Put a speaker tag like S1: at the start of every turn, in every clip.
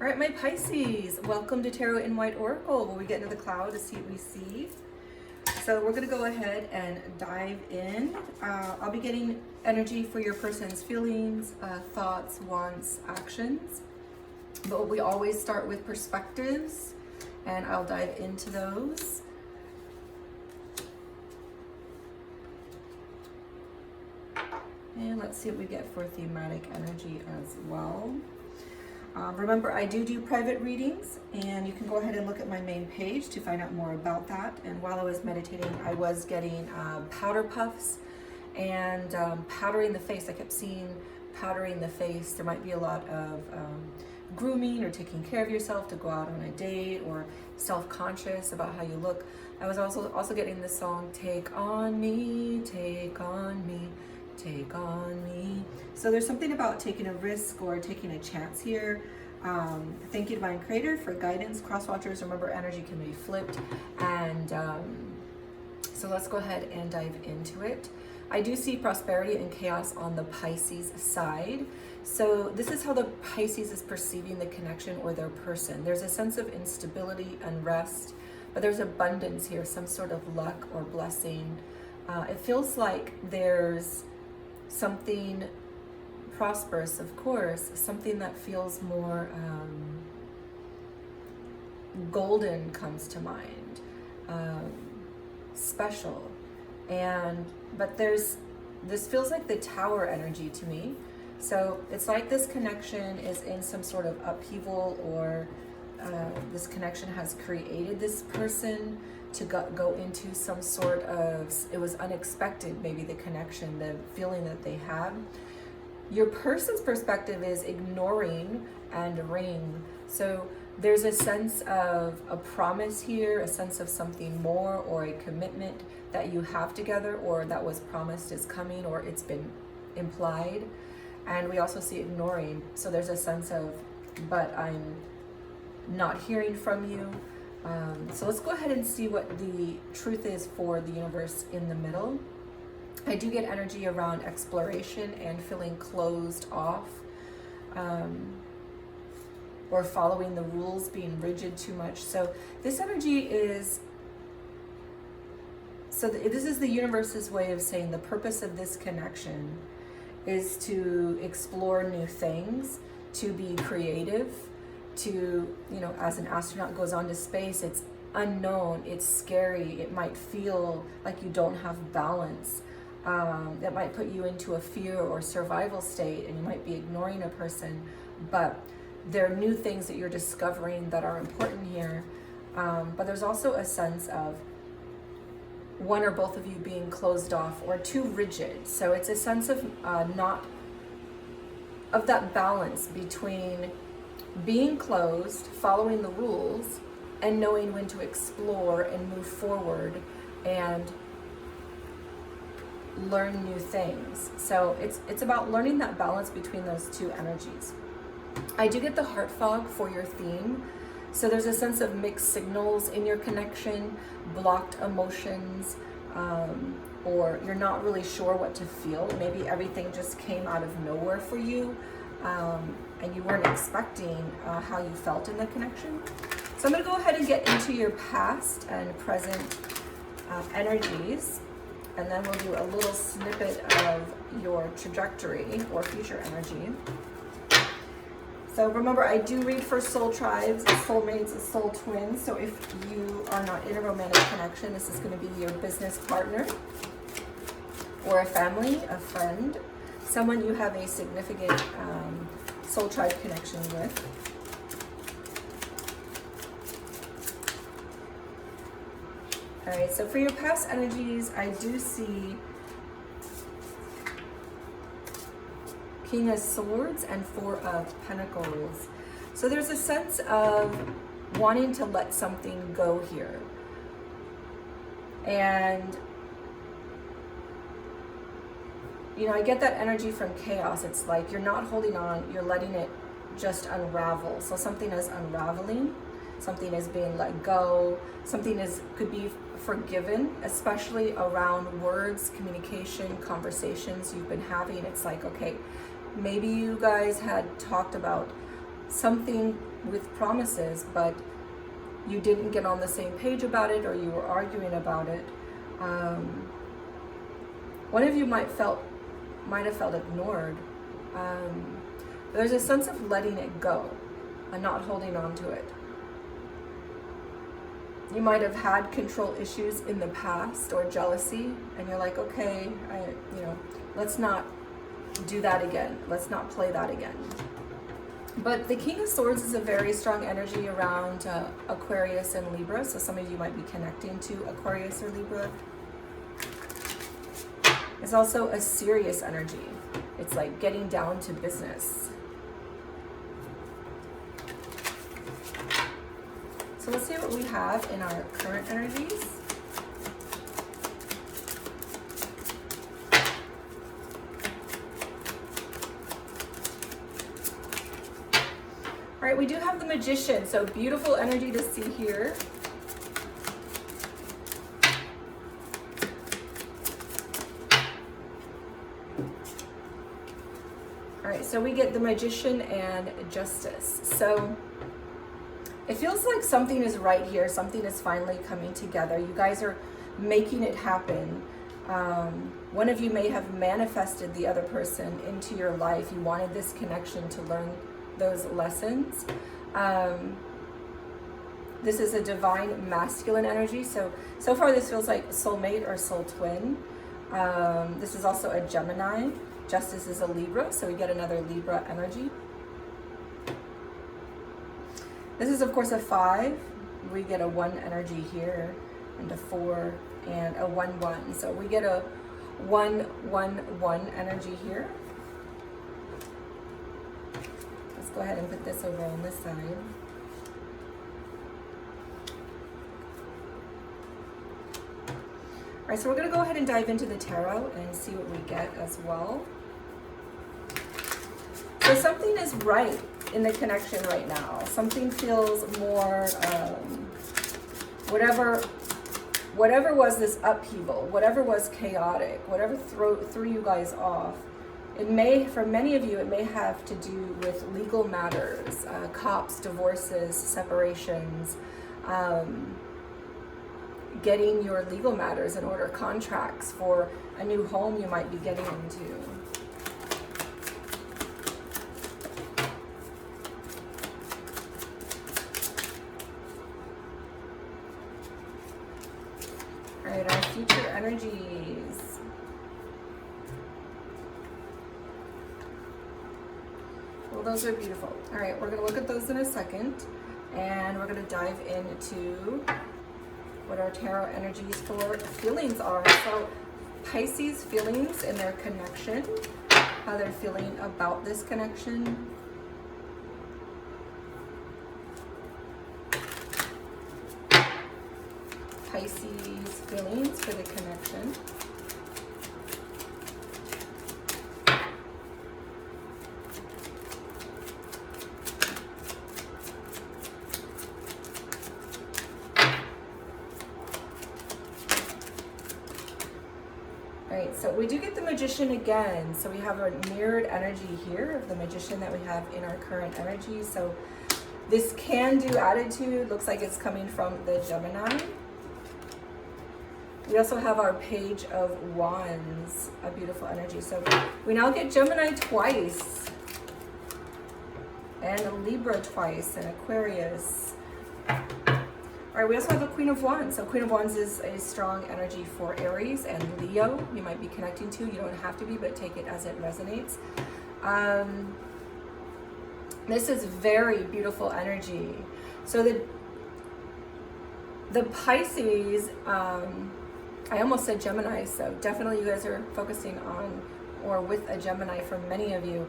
S1: All right, my Pisces, welcome to Tarot in White Oracle, where we get into the cloud to see what we see. So we're going to go ahead and dive in. I'll be getting energy for your person's feelings, thoughts, wants, actions. But we always start with perspectives, and I'll dive into those. And let's see what we get for thematic energy as well. Remember, I do private readings, and you can go ahead and look at my main page to find out more about that. And while I was meditating, I was getting powder puffs and powdering the face. I kept seeing powdering the face. There might be a lot of grooming or taking care of yourself to go out on a date, or self-conscious about how you look. I was also getting the song, Take On Me, Take On Me, Take On Me. So there's something about taking a risk or taking a chance here. Thank you, Divine Creator, for guidance. Cross watchers, remember, energy can be flipped. And so let's go ahead and dive into it. I do see prosperity and chaos on the Pisces side. So this is how the Pisces is perceiving the connection or their person. There's a sense of instability, unrest, but there's abundance here, some sort of luck or blessing. It feels like there's something prosperous, of course, something that feels more golden comes to mind, special. But this feels like the Tower energy to me. So it's like this connection is in some sort of upheaval, or this connection has created this person to go into some sort of, it was unexpected, maybe the connection, the feeling that they had. Your person's perspective is ignoring and ring. So there's a sense of a promise here, a sense of something more, or a commitment that you have together, or that was promised is coming, or it's been implied. And we also see ignoring. So there's a sense of, but I'm not hearing from you. So let's go ahead and see what the truth is for the universe in the middle. I do get energy around exploration and feeling closed off, or following the rules, being rigid too much. So this energy is, this is the universe's way of saying the purpose of this connection is to explore new things, to be creative, to, as an astronaut goes on to space, it's unknown, it's scary, it might feel like you don't have balance. That might put you into a fear or survival state, and you might be ignoring a person, but there are new things that you're discovering that are important here. But there's also a sense of one or both of you being closed off or too rigid. So it's a sense of that balance between being closed, following the rules, and knowing when to explore and move forward and learn new things. So it's about learning that balance between those two energies. I do get the heart fog for your theme. So there's a sense of mixed signals in your connection, blocked emotions, or you're not really sure what to feel. Maybe everything just came out of nowhere for you, and you weren't expecting how you felt in the connection. So I'm going to go ahead and get into your past and present energies, and then we'll do a little snippet of your trajectory or future energy. So remember, I do read for soul tribes, soulmates, soul twins. So if you are not in a romantic connection, this is going to be your business partner, or a family, a friend, someone you have a significant soul tribe connection with. All right, so for your past energies, I do see King of Swords and Four of Pentacles. So there's a sense of wanting to let something go here. And, I get that energy from chaos. It's like you're not holding on, you're letting it just unravel. So something is unraveling, something is being let go, something could be forgiven, especially around words, communication, conversations you've been having. It's like, okay, maybe you guys had talked about something with promises, but you didn't get on the same page about it, or you were arguing about it. One of you might have felt ignored. There's a sense of letting it go and not holding on to it. You might have had control issues in the past or jealousy, and you're like, okay, let's not do that again. Let's not play that again. But the King of Swords is a very strong energy around Aquarius and Libra, so some of you might be connecting to Aquarius or Libra. It's also a serious energy. It's like getting down to business. So let's see what we have in our current energies. All right, we do have the Magician, so beautiful energy to see here. All right, so we get the Magician and Justice. So it feels like something is right here. Something is finally coming together. You guys are making it happen. One of you may have manifested the other person into your life. You wanted this connection to learn those lessons. This is a divine masculine energy. So far this feels like soulmate or soul twin. This is also a Gemini. Justice is a Libra, so we get another Libra energy. This is of course a 5. We get a 1 energy here, and a 4, and a 1-1. So we get a 1-1-1 energy here. Let's go ahead and put this over on this side. All right, so we're going to go ahead and dive into the tarot and see what we get as well. So something is right in the connection right now. Something feels more, whatever was this upheaval, whatever was chaotic, whatever threw you guys off, it may, for many of you, it may have to do with legal matters, cops, divorces, separations, getting your legal matters in order, contracts for a new home you might be getting into. All right, our future energies. Well, those are beautiful. All right, we're going to look at those in a second, and we're going to dive into what our tarot energies for feelings are. So Pisces feelings in their connection, how they're feeling about this connection. Pisces feelings for the connection. Alright, so we do get the Magician again. So we have a mirrored energy here of the Magician that we have in our current energy. So this can-do attitude looks like it's coming from the Gemini. We also have our Page of Wands, a beautiful energy. So we now get Gemini twice, and Libra twice, and Aquarius. All right, we also have a Queen of Wands. So Queen of Wands is a strong energy for Aries and Leo. You might be connecting to. You don't have to be, but take it as it resonates. This is very beautiful energy. So the Pisces, I almost said Gemini, so definitely you guys are focusing on or with a Gemini for many of you.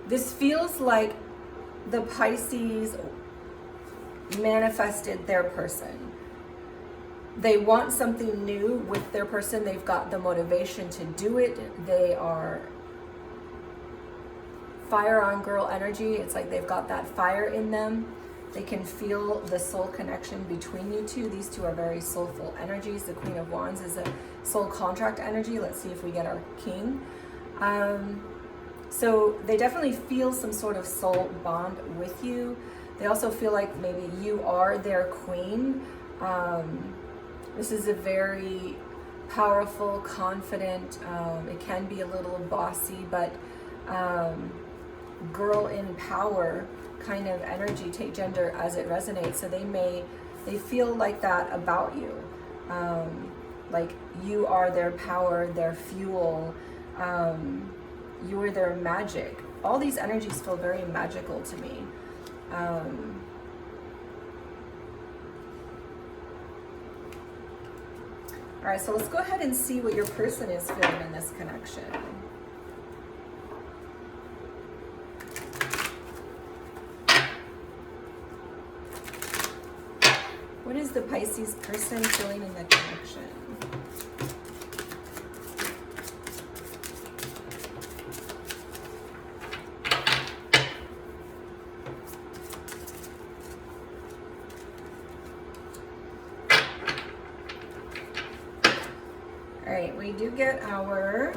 S1: This feels like the Pisces manifested their person. They want something new with their person. They've got the motivation to do it. They are fire on girl energy. It's like they've got that fire in them. They can feel the soul connection between you two. These two are very soulful energies. The Queen of Wands is a soul contract energy. Let's see if we get our King. So they definitely feel some sort of soul bond with you. They also feel like maybe you are their queen. This is a very powerful, confident, it can be a little bossy, but girl in power kind of energy. Take gender as it resonates. So they feel like that about you. Like you are their power, their fuel, you are their magic. All these energies feel very magical to me. All right, so let's go ahead and see what your person is feeling in this connection. What is the Pisces person feeling in the connection? All right, we do get our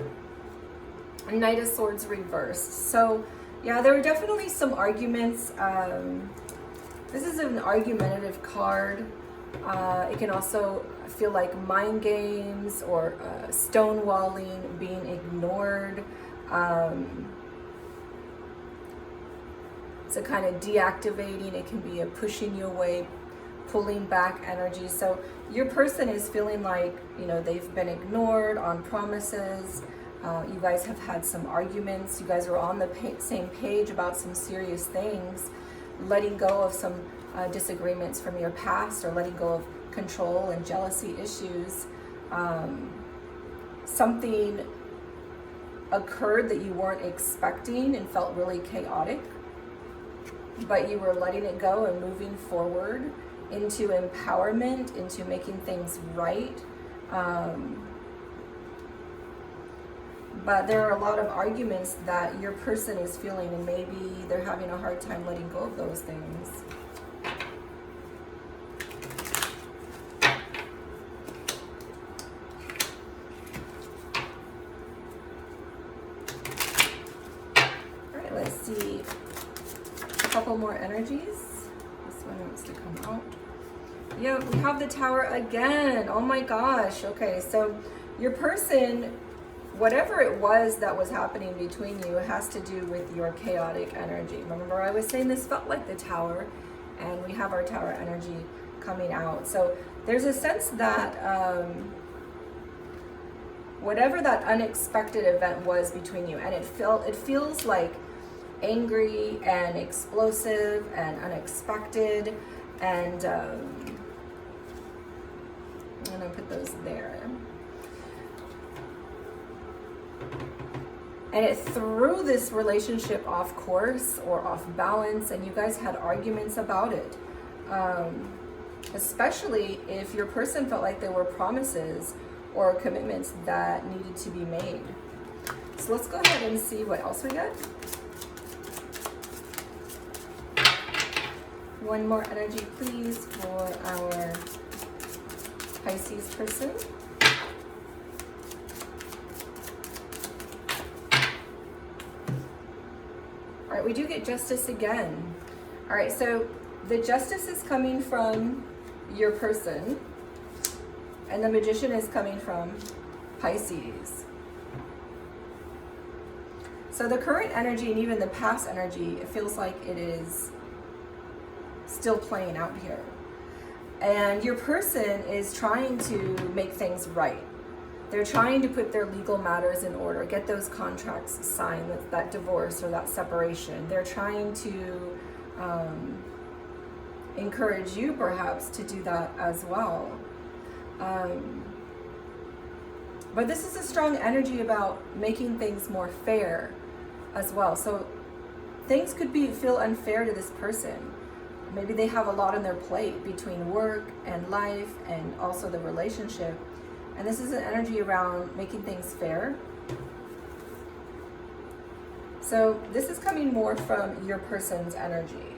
S1: Knight of Swords reversed. So yeah, there were definitely some arguments. This is an argumentative card. It can also feel like mind games or stonewalling, being ignored. It's a kind of deactivating. It can be a pushing you away, pulling back energy. So your person is feeling like, you know, they've been ignored on promises. You guys have had some arguments. You guys are on the same page about some serious things. Letting go of some disagreements from your past, or letting go of control and jealousy issues. Something occurred that you weren't expecting and felt really chaotic, but you were letting it go and moving forward into empowerment, into making things right. But there are a lot of arguments that your person is feeling, and maybe they're having a hard time letting go of those things. All right, let's see a couple more energies. This one wants to come out. Yeah, we have the Tower again. Oh my gosh. Okay, so your person, whatever it was that was happening between you, has to do with your chaotic energy. Remember, I was saying this felt like the Tower, and we have our Tower energy coming out. So there's a sense that whatever that unexpected event was between you, and it feels like angry and explosive and unexpected, and I'm gonna put those there. And it threw this relationship off course or off balance, and you guys had arguments about it. Especially if your person felt like there were promises or commitments that needed to be made. So let's go ahead and see what else we got. One more energy, please, for our Pisces person. All right, we do get Justice again. All right, so the Justice is coming from your person, and the Magician is coming from Pisces. So the current energy and even the past energy, it feels like it is still playing out here. And your person is trying to make things right. They're trying to put their legal matters in order, get those contracts signed, with that divorce or that separation. They're trying to encourage you perhaps to do that as well. But this is a strong energy about making things more fair as well. So things could feel unfair to this person. Maybe they have a lot on their plate between work and life and also the relationship. And this is an energy around making things fair. So this is coming more from your person's energy.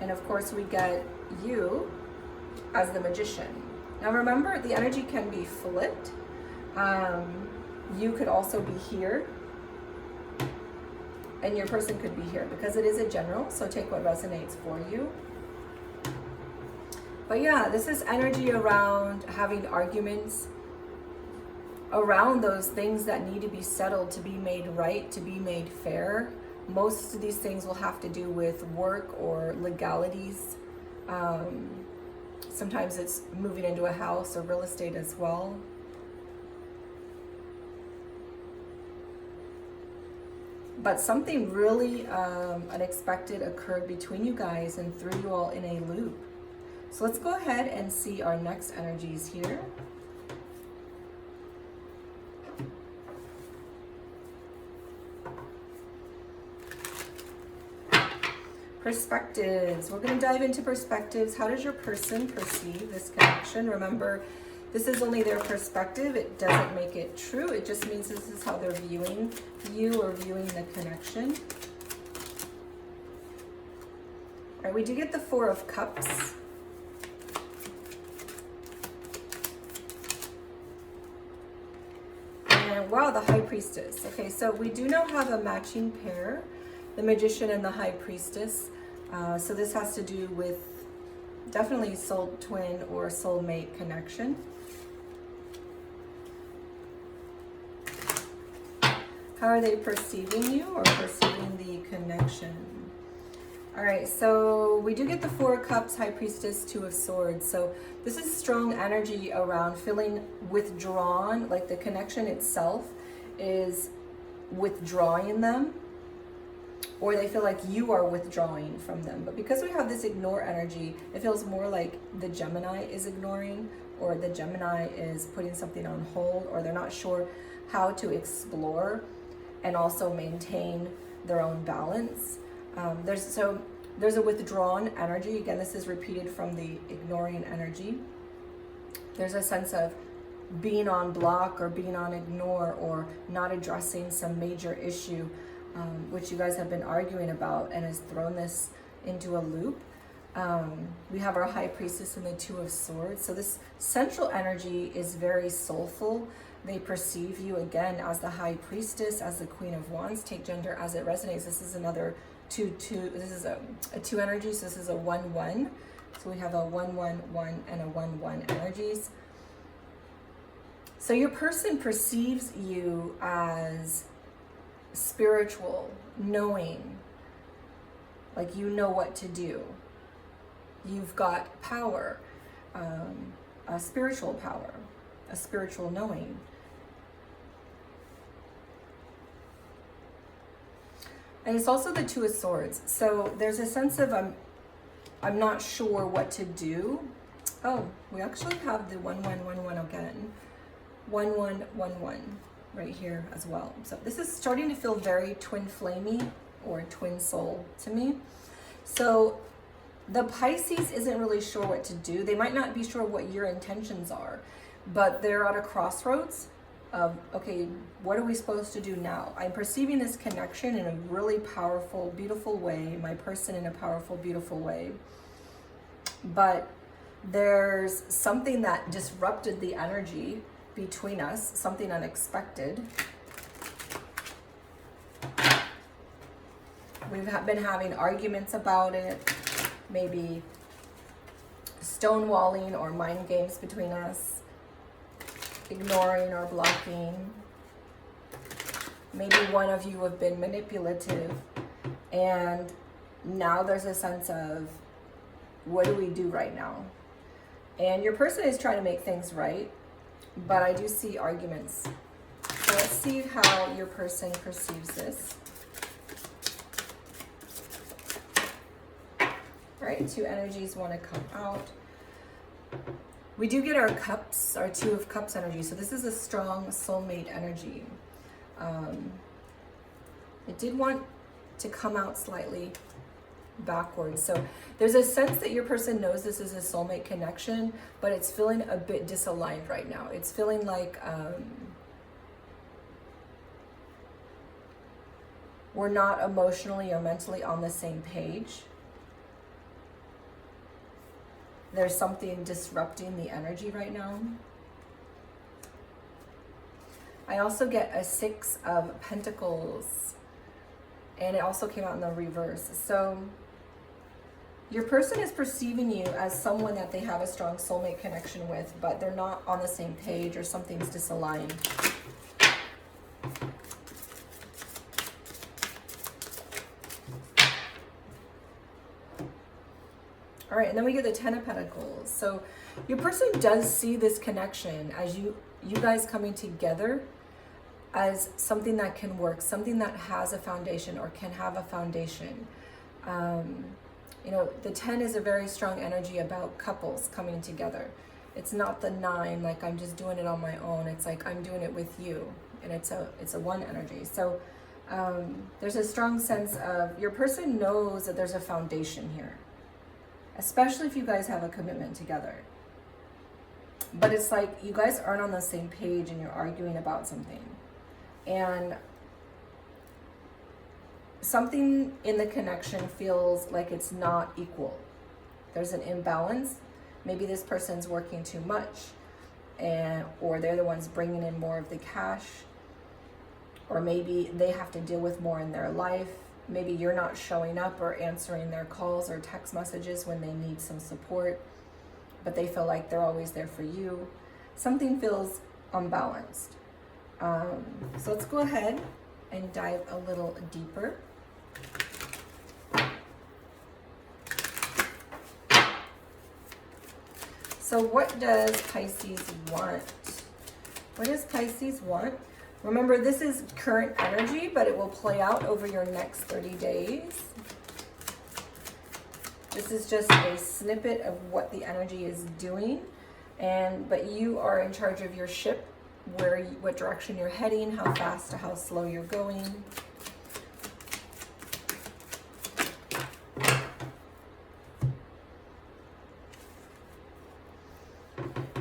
S1: And of course we get you as the Magician. Now remember, the energy can be flipped. You could also be here. And your person could be here because it is a general, so take what resonates for you. But yeah, this is energy around having arguments, around those things that need to be settled, to be made right, to be made fair. Most of these things will have to do with work or legalities. Sometimes it's moving into a house or real estate as well. But something really unexpected occurred between you guys and threw you all in a loop. So let's go ahead and see our next energies here. Perspectives. We're going to dive into perspectives. How does your person perceive this connection? Remember, this is only their perspective. It doesn't make it true. It just means this is how they're viewing you or viewing the connection. All right, we do get the Four of Cups. And wow, the High Priestess. Okay, so we do now have a matching pair, the Magician and the High Priestess. So this has to do with definitely soul twin or soulmate connection. How are they perceiving you or perceiving the connection? All right, so we do get the Four of Cups, High Priestess, Two of Swords. So this is strong energy around feeling withdrawn, like the connection itself is withdrawing them, or they feel like you are withdrawing from them. But because we have this ignore energy, it feels more like the Gemini is ignoring, or the Gemini is putting something on hold, or they're not sure how to explore and also maintain their own balance. There's a withdrawn energy. Again, this is repeated from the ignoring energy. There's a sense of being on block or being on ignore or not addressing some major issue, which you guys have been arguing about and has thrown this into a loop. We have our High Priestess and the Two of Swords. So this central energy is very soulful. They perceive you again as the High Priestess, as the Queen of Wands. Take gender as it resonates. This is another 2-2. This is a 2 energy. So this is a 1-1. So we have a 1-1-1 and a 1-1 energies. So your person perceives you as spiritual, knowing, like you know what to do. You've got power, a spiritual power, a spiritual knowing. And it's also the Two of Swords. So there's a sense of I'm not sure what to do. Oh, we actually have the 1-1-1-1 again. 1-1-1-1 right here as well. So this is starting to feel very twin flamey or twin soul to me. So the Pisces isn't really sure what to do. They might not be sure what your intentions are, but they're at a crossroads of, okay, what are we supposed to do now? I'm perceiving this connection in a really powerful, beautiful way, my person in a powerful, beautiful way. But there's something that disrupted the energy between us, something unexpected. We've been having arguments about it, maybe stonewalling or mind games between us, ignoring or blocking. Maybe one of you have been manipulative, and now there's a sense of, what do we do right now? And your person is trying to make things right, but I do see arguments. So let's see how your person perceives this. All right, 2 energies want to come out. We do get our cups, our 2 of Cups energy. So this is a strong soulmate energy. It did want to come out slightly backwards. So there's a sense that your person knows this is a soulmate connection, but it's feeling a bit disaligned right now. It's feeling like we're not emotionally or mentally on the same page. There's something disrupting the energy right now. I also get a 6 of Pentacles and it also came out in the reverse. So your person is perceiving you as someone that they have a strong soulmate connection with, but they're not on the same page, or something's disaligned. All right, and then we get the Ten of Pentacles. So your person does see this connection as you guys coming together as something that can work, something that has a foundation or can have a foundation. You know, the 10 is a very strong energy about couples coming together. It's not the 9, like I'm just doing it on my own. It's like I'm doing it with you, and it's a 1 energy. So there's a strong sense of your person knows that there's a foundation here, especially if you guys have a commitment together. But it's like you guys aren't on the same page and you're arguing about something. And something in the connection feels like it's not equal. There's an imbalance. Maybe this person's working too much, or they're the ones bringing in more of the cash, or maybe they have to deal with more in their life. Maybe you're not showing up or answering their calls or text messages when they need some support, but they feel like they're always there for you. Something feels unbalanced. So let's go ahead and dive a little deeper. So what does Pisces want? What does Pisces want? Remember, this is current energy, but it will play out over your next 30 days. This is just a snippet of what the energy is doing, but you are in charge of your ship, what direction you're heading, how fast to how slow you're going.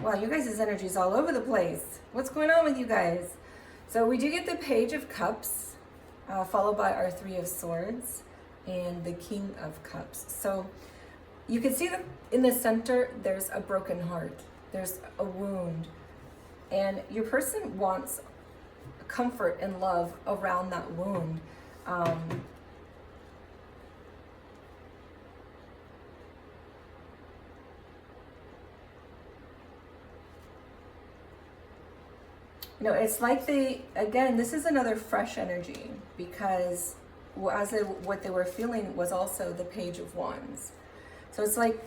S1: Wow, you guys' energy is all over the place. What's going on with you guys? So we do get the Page of Cups, followed by our Three of Swords and the King of Cups. So you can see that in the center, there's a broken heart. There's a wound. And your person wants comfort and love around that wound. You know, it's like again, this is another fresh energy, because what they were feeling was also the Page of Wands. So it's like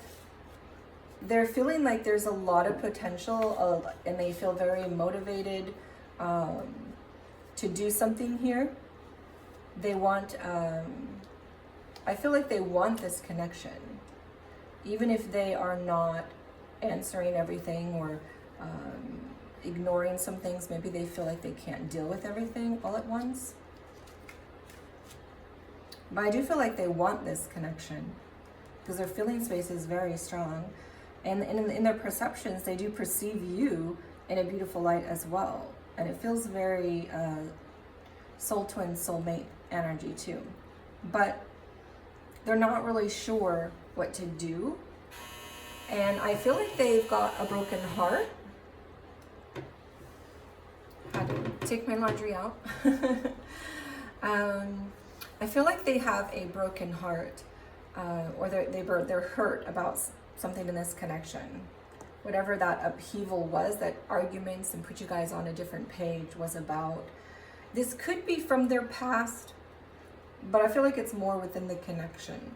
S1: they're feeling like there's a lot of potential, and they feel very motivated to do something here. They want, I feel like they want this connection, even if they are not answering everything or ignoring some things. Maybe they feel like they can't deal with everything all at once. But I do feel like they want this connection, because their feeling space is very strong. And in their perceptions, they do perceive you in a beautiful light as well. And it feels very soul twin, soulmate energy too. But they're not really sure what to do. And I feel like they've got a broken heart. Had to take my laundry out. I feel like they have a broken heart, or they're hurt about something in this connection. Whatever that upheaval was, that arguments and put you guys on a different page was about. This could be from their past, but I feel like it's more within the connection.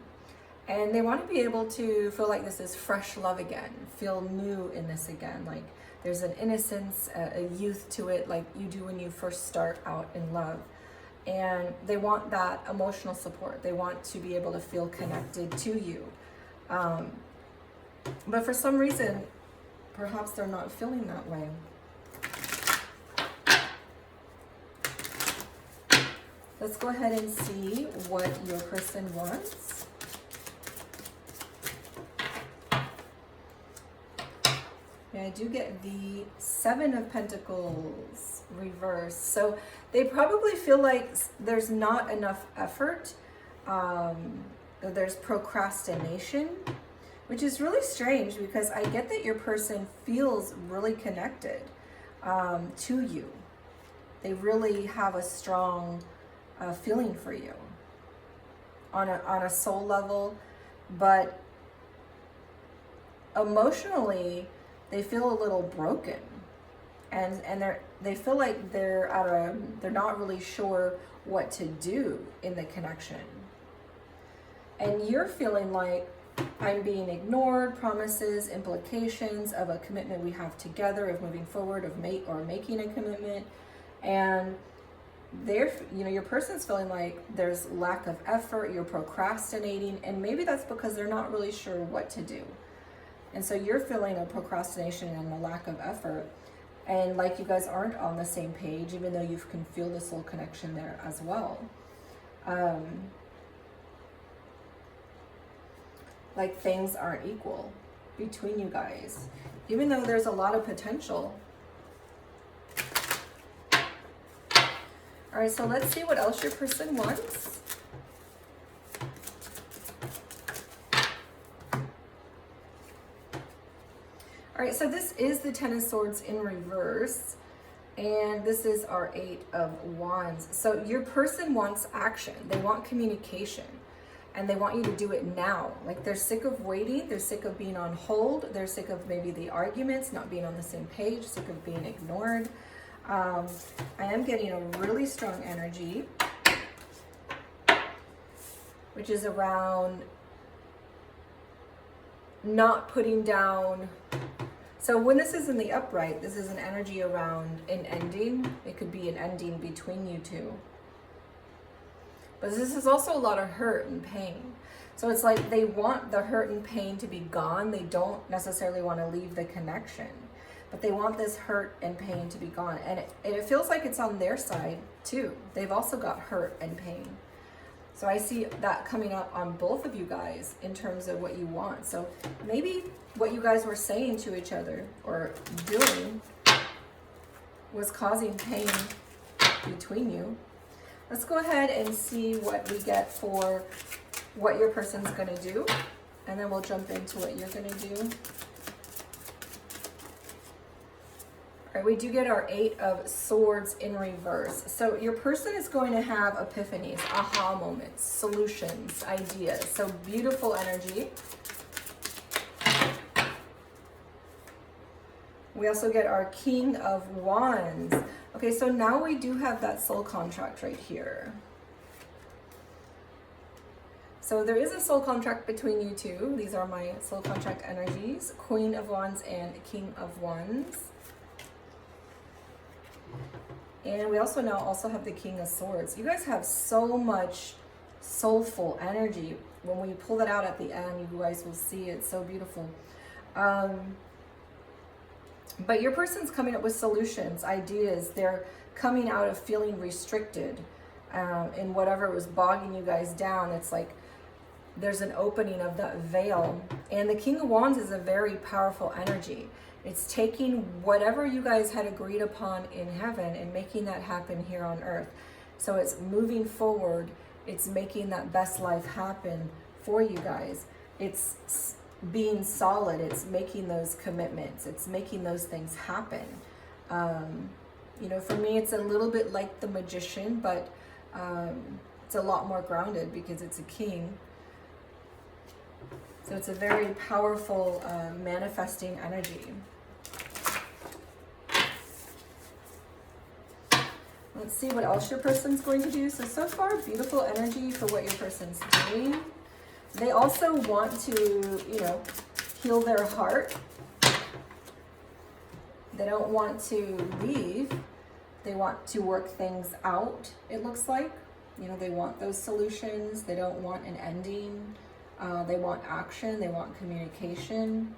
S1: And they want to be able to feel like this is fresh love again, feel new in this again, like there's an innocence, a youth to it, like you do when you first start out in love. And they want that emotional support. They want to be able to feel connected to you. But for some reason, perhaps they're not feeling that way. Let's go ahead and see what your person wants. Yeah, I do get the Seven of Pentacles reversed. So they probably feel like there's not enough effort. There's procrastination, which is really strange, because I get that your person feels really connected to you. They really have a strong feeling for you. on a soul level, but emotionally they feel a little broken, and they feel like they're not really sure what to do in the connection. And you're feeling like, I'm being ignored, promises, implications of a commitment we have together, of moving forward, of making a commitment. And your person's feeling like there's lack of effort, you're procrastinating, and maybe that's because they're not really sure what to do. And so you're feeling a procrastination and a lack of effort, and like you guys aren't on the same page, even though you can feel the soul connection there as well. Like things aren't equal between you guys, even though there's a lot of potential. All right, so let's see what else your person wants. All right, so this is the Ten of Swords in reverse, and this is our Eight of Wands. So your person wants action. They want communication, and they want you to do it now. Like they're sick of waiting. They're sick of being on hold. They're sick of maybe the arguments, not being on the same page, sick of being ignored. I am getting a really strong energy, which is around not putting down. So when this is in the upright, this is an energy around an ending. It could be an ending between you two. But this is also a lot of hurt and pain. So it's like they want the hurt and pain to be gone. They don't necessarily want to leave the connection, but they want this hurt and pain to be gone. And it feels like it's on their side too. They've also got hurt and pain. So I see that coming up on both of you guys in terms of what you want. So maybe what you guys were saying to each other or doing was causing pain between you. Let's go ahead and see what we get for what your person's going to do, and then we'll jump into what you're going to do. All right, we do get our Eight of Swords in reverse. So your person is going to have epiphanies, aha moments, solutions, ideas. So beautiful energy. We also get our King of Wands. Okay, so now we do have that soul contract right here. So there is a soul contract between you two. These are my soul contract energies, Queen of Wands and King of Wands. And we also now have the King of Swords. You guys have so much soulful energy. When we pull that out at the end, you guys will see it's so beautiful. But your person's coming up with solutions, ideas. They're coming out of feeling restricted in whatever was bogging you guys down. It's like there's an opening of that veil. And the King of Wands is a very powerful energy. It's taking whatever you guys had agreed upon in heaven and making that happen here on earth. So it's moving forward. It's making that best life happen for you guys. It's being solid. It's making those commitments. It's making those things happen. You know, for me, it's a little bit like the Magician, but it's a lot more grounded because it's a king. So it's a very powerful manifesting energy. Let's see what else your person's going to do. So far, beautiful energy for what your person's doing. They also want to, you know, heal their heart. They don't want to leave. They want to work things out, it looks like. You know, they want those solutions. They don't want an ending. They want action. They want communication.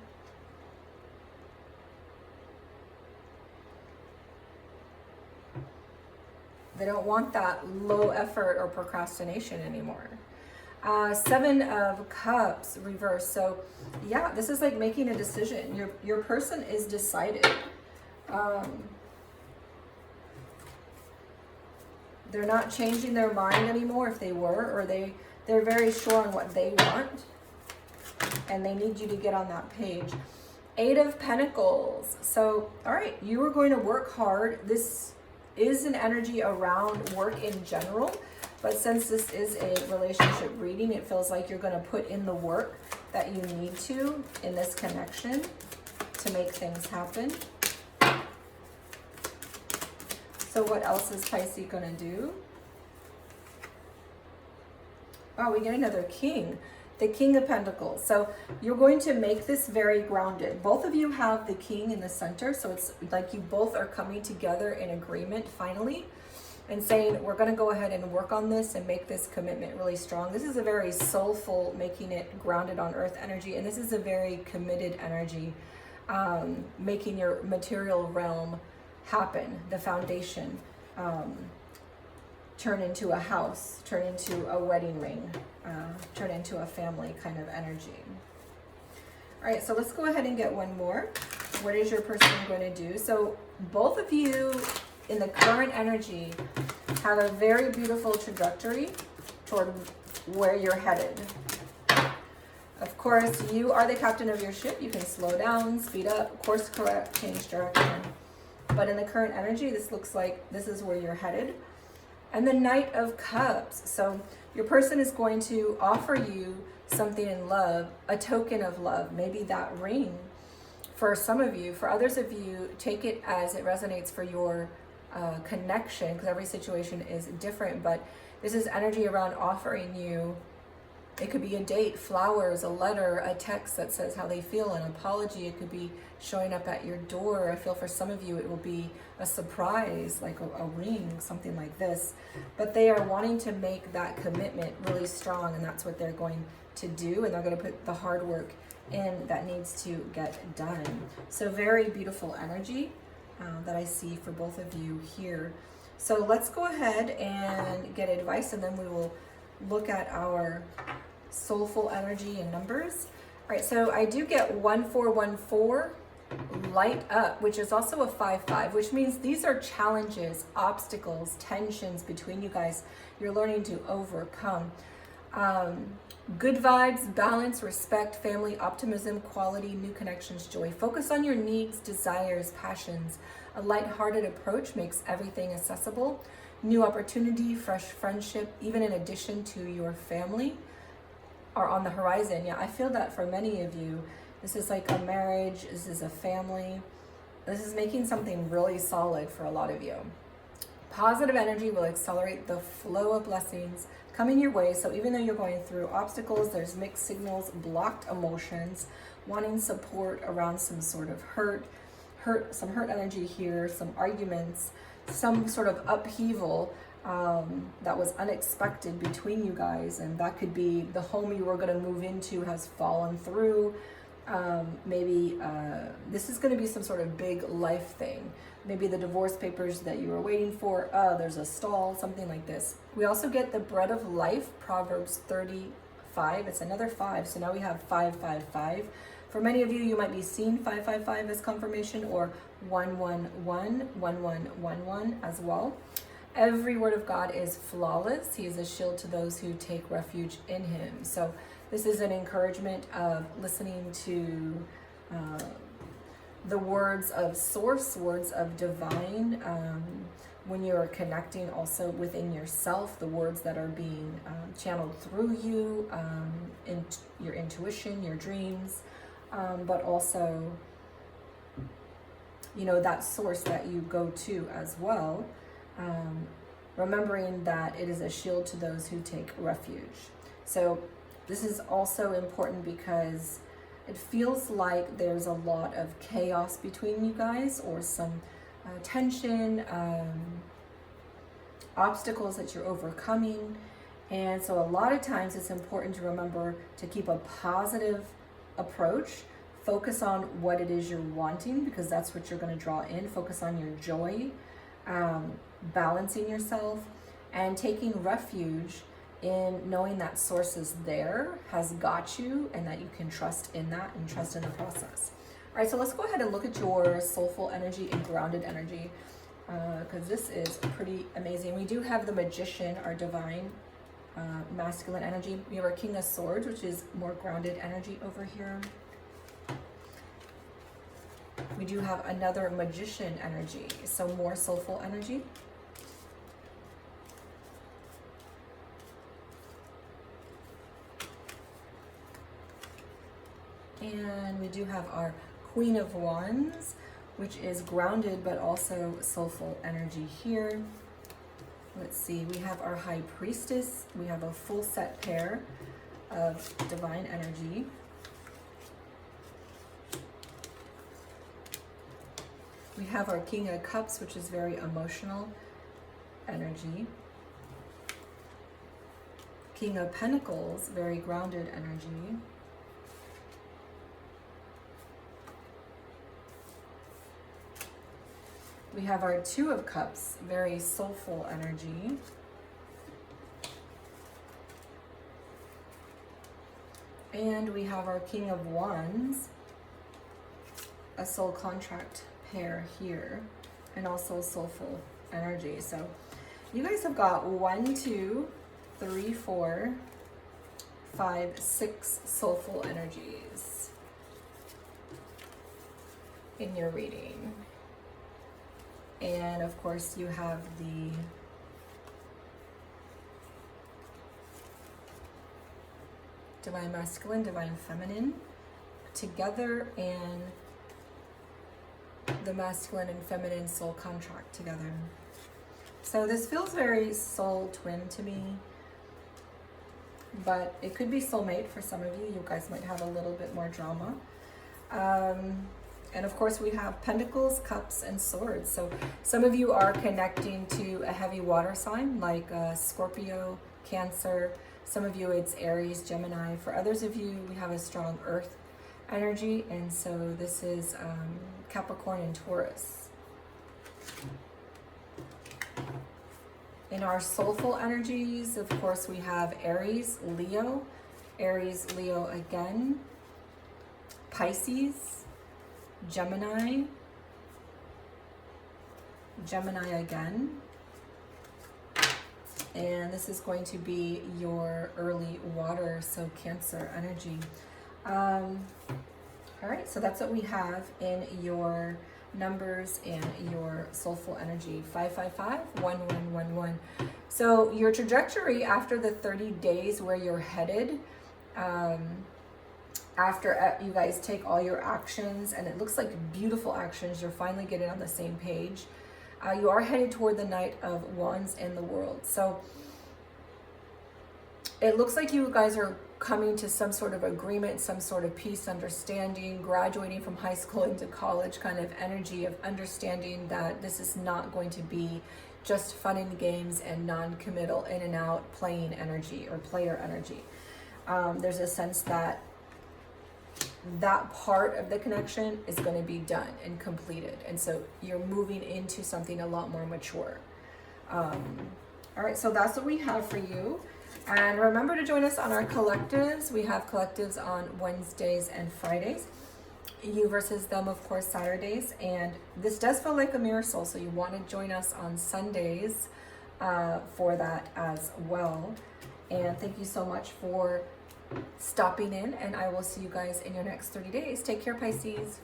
S1: They don't want that low effort or procrastination anymore. Seven of Cups, reverse. So yeah, this is like making a decision. Your person is decided. They're not changing their mind anymore if they were, or they're very sure on what they want, and they need you to get on that page. Eight of Pentacles. So, all right, you are going to work hard. This is an energy around work in general. But since this is a relationship reading, it feels like you're going to put in the work that you need to in this connection to make things happen. So what else is Pisces going to do? Oh, we get another king, the King of Pentacles. So you're going to make this very grounded. Both of you have the king in the center, so it's like you both are coming together in agreement finally and saying, we're going to go ahead and work on this and make this commitment really strong. This is a very soulful, making it grounded on earth energy, and this is a very committed energy, making your material realm happen, the foundation, turn into a house, turn into a wedding ring, turn into a family kind of energy. All right, so let's go ahead and get one more. What is your person going to do? So both of you in the current energy have a very beautiful trajectory toward where you're headed. Of course, you are the captain of your ship. You can slow down, speed up, course correct, change direction. But in the current energy, this looks like this is where you're headed. And the Knight of Cups. So your person is going to offer you something in love, a token of love, maybe that ring for some of you. For others of you, take it as it resonates for your connection, because every situation is different. But this is energy around offering you, it could be a date, flowers, a letter, a text that says how they feel, an apology. It could be showing up at your door. I feel for some of you it will be a surprise, like a ring, something like this. But they are wanting to make that commitment really strong, and that's what they're going to do, and they're going to put the hard work in that needs to get done. So very beautiful energy that I see for both of you here. So let's go ahead and get advice, and then we will look at our soulful energy and numbers. All right, so I do get 1414, light up, which is also a 5-5, which means these are challenges, obstacles, tensions between you guys you're learning to overcome. Good vibes, balance, respect, family, optimism, quality, new connections, joy. Focus on your needs, desires, passions. A lighthearted approach makes everything accessible. New opportunity, fresh friendship, even in addition to your family, are on the horizon. Yeah, I feel that for many of you. This is like a marriage, this is a family. This is making something really solid for a lot of you. Positive energy will accelerate the flow of blessings coming your way. So even though you're going through obstacles, there's mixed signals, blocked emotions, wanting support around some sort of some hurt energy here, some arguments, some sort of upheaval that was unexpected between you guys. And that could be the home you were going to move into has fallen through. Maybe this is going to be some sort of big life thing. Maybe the divorce papers that you were waiting for, there's a stall, something like this. We also get the bread of life, Proverbs 35. It's another 5, so now we have 555. For many of you, you might be seeing 555 as confirmation, or 111, 1111 as well. Every word of God is flawless. He is a shield to those who take refuge in him. So this is an encouragement of listening to the words of source, words of divine, when you're connecting also within yourself, the words that are being channeled through you, in your intuition, your dreams, but also, you know, that source that you go to as well. Remembering that it is a shield to those who take refuge. So this is also important because it feels like there's a lot of chaos between you guys, or some tension, obstacles that you're overcoming. And so a lot of times it's important to remember to keep a positive approach. Focus on what it is you're wanting, because that's what you're going to draw in. Focus on your joy, balancing yourself, and taking refuge in knowing that source is there, has got you, and that you can trust in that and trust in the process. All right, so let's go ahead and look at your soulful energy and grounded energy, because this is pretty amazing. We do have the Magician, our divine masculine energy. We have our King of Swords, which is more grounded energy over here. We do have another Magician energy, so more soulful energy. And we do have our Queen of Wands, which is grounded but also soulful energy here. Let's see, we have our High Priestess. We have a full set pair of divine energy. We have our King of Cups, which is very emotional energy. King of Pentacles, very grounded energy. We have our Two of Cups, very soulful energy. And we have our King of Wands, a soul contract pair here, and also soulful energy. So you guys have got 1, 2, 3, 4, 5, 6 soulful energies in your reading. And of course you have the Divine Masculine, Divine Feminine together, and the masculine and feminine soul contract together. So this feels very soul twin to me, but it could be soulmate for some of you. You guys might have a little bit more drama. And of course we have Pentacles, Cups, and Swords. So some of you are connecting to a heavy water sign like Scorpio, Cancer. Some of you it's Aries, Gemini. For others of you, we have a strong earth energy, and so this is Capricorn and Taurus. In our soulful energies, of course, we have Aries, Leo again, Pisces, Gemini again, and this is going to be your early water, so Cancer energy. All right, so that's what we have in your numbers and your soulful energy. 555 1111. So your trajectory after the 30 days, where you're headed, after you guys take all your actions, and it looks like beautiful actions, you're finally getting on the same page. You are headed toward the Knight of Wands in the World. So it looks like you guys are coming to some sort of agreement, some sort of peace, understanding, graduating from high school into college kind of energy of understanding that this is not going to be just fun and games and non-committal in and out playing energy or player energy. There's a sense that that part of the connection is going to be done and completed, and so you're moving into something a lot more mature. All right, so that's what we have for you. And remember to join us on our collectives. We have collectives on Wednesdays and Fridays. You versus them, of course, Saturdays. And this does feel like a mirror soul, so you want to join us on Sundays for that as well. And thank you so much for stopping in, and I will see you guys in your next 30 days. Take care, Pisces.